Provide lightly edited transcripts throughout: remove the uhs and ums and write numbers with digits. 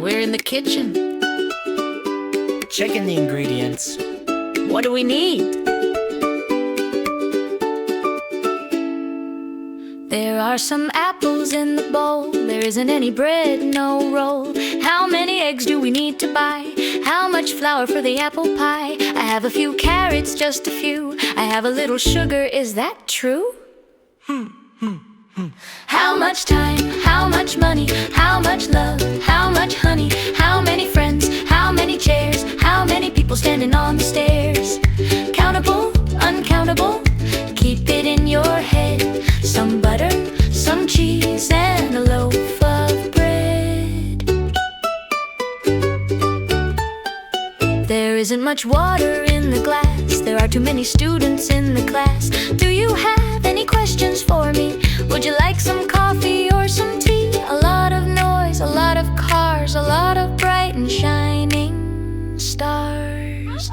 We're in the kitchen, checking the ingredients. what do we need? There are some apples in the bowl. There isn't any bread, no roll. How many eggs do we need to buy? How much flour for the apple pie? I have a few carrots, just a few. I have a little sugar, is that true? How much time? How much money? How much love? How much honey? How many friends? How many chairs? How many people standing on the stairs? Countable, uncountable, keep it in your head. Some butter, some cheese, and a loaf of bread. There isn't much water in the glass. There are too many students in the class. Do you have any questions for me? Would you like some coffee or some tea? A lot of noise, a lot of cars, a lot of bright and shining stars.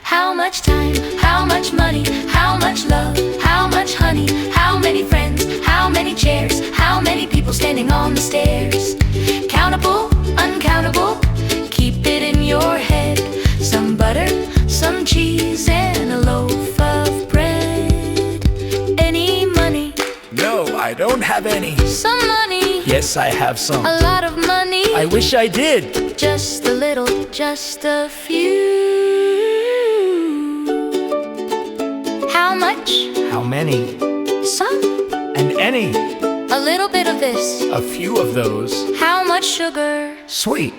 How much time? How much money? How much love? How much honey? How many friends? How many chairs? How many people standing on the stairs? Countable, uncountable, keep it in your head. Some butter, some cheese, and a loaf of bread. Any money? No, I don't have any. Some money? Yes, I have some. A lot of money? I wish I did. Just a little, just a few. How much? How many? Some. And any. A little bit of this. A few of those. How much sugar? Sweet.